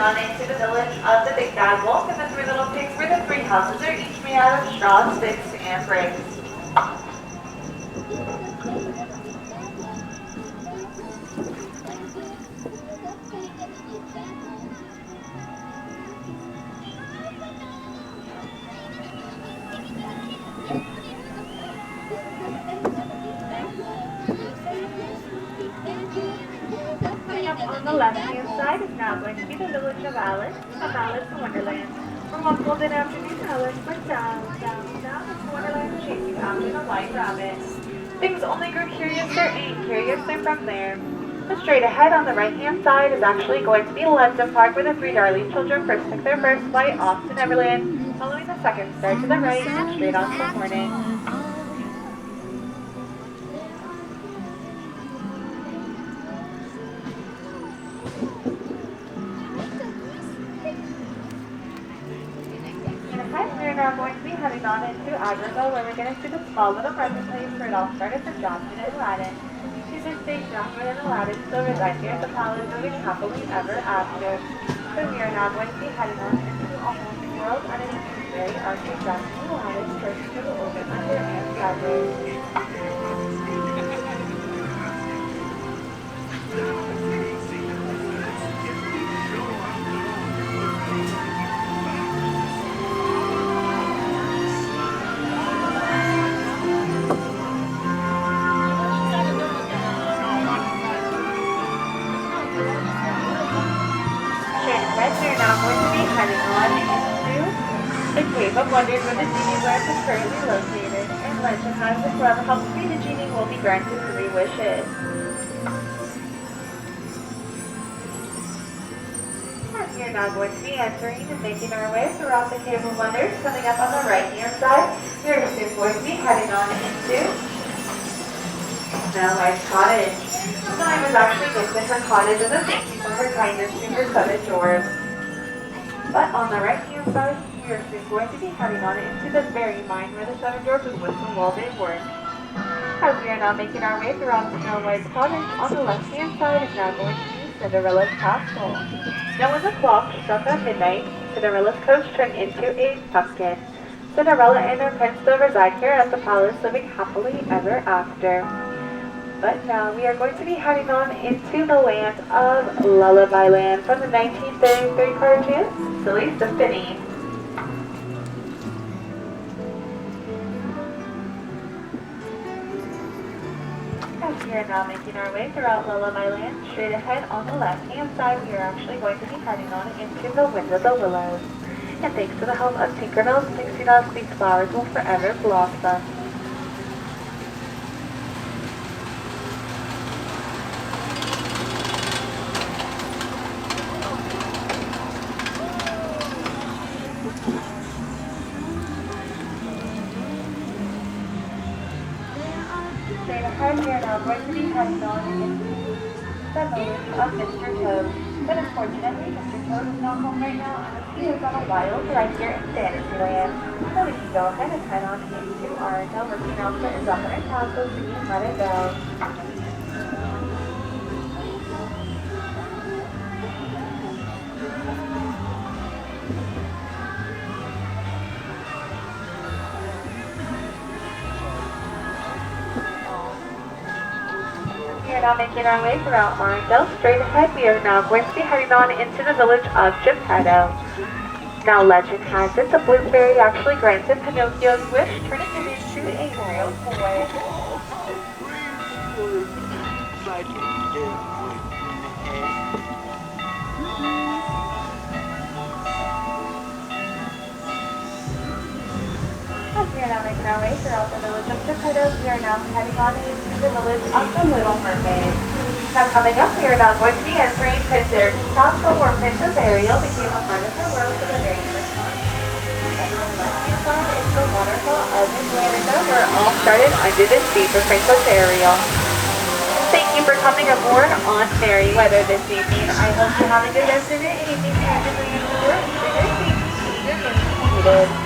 on into the village of the Big Bad Wolf and the Three Little Pigs, where the three houses are each made out of straw, sticks, and bricks. On the left-hand side is now going to be the village of Alice in Wonderland. From one golden afternoon, Alice went down into Wonderland chasing after the white rabbit. Things only grew curiouser and curiouser from there. But straight ahead on the right-hand side is actually going to be London Park, where the three darling children first took their first flight off to Neverland, following the second star to the right and straight on till morning. We're now going to be heading on into Agrabah, where we're going to see the small little marketplace where it all started for Jasmine and Aladdin. Caesar state Jasmine and Aladdin still reside here at the palace, living happily ever after. So we are now going to be heading on into a whole new world underneath the very arch of Jasmine and Aladdin, first to the open under and sideways. We're now going to be heading on into the Cave of Wonders, where the genie lamp is currently located, and legend has it whoever helps free the genie will be granted 3 wishes. And we are now going to be entering and making our way throughout the Cave of Wonders. Coming up on the right-hand side, we are soon going to be heading on into Snow White's cottage. Snow White was actually given her cottage as a thank you for her kindness to her 7 dwarves. But on the right-hand side, we are soon going to be heading on into the very mine where the 7 dwarfs would whistle while they work. As we are now making our way throughout Snow White's cottage, on the left-hand side is now going to be Cinderella's castle. Now when the clock struck at midnight, Cinderella's coach turned into a pumpkin. Cinderella and her prince still reside here at the palace, living happily ever after. But now we are going to be heading on into the land of Lullaby Land from the 1933 cartoon, Silly Symphony. As we are now making our way throughout Lullaby Land, straight ahead on the left-hand side, we are actually going to be heading on into the Wind of the Willows. And thanks to the help of Tinkerbell's pixie dust, these flowers will forever blossom. Straight ahead, we are now going to be heading on into the village of Mr. Toad. But unfortunately, Mr. Toad is not home right now, and he is on a wild ride here in Fantasyland. So we can go ahead and head on into Arendelle, where King Elsa is up in her castle singing Let It Go. We are now making our way throughout Arendelle. Straight ahead, we are now going to be heading on into the village of Geppetto. Now, legend has it the blue fairy actually granted Pinocchio's wish, turning him into a real boy. As we are now making our way throughout the village of Geppetto, we are now heading on into the village of the Little Mermaid. Now coming up, we are now going to be entering Prince Eric's castle, where Princess Ariel became a part of her world for the very first time. And on the left-hand side is the waterfall of Atlantica, where it all started under the sea for Princess Ariel. Thank you for coming aboard on Merryweather this evening. I hope you have a good rest of your evening. And if you enjoy, stay safe, keep your needs completed.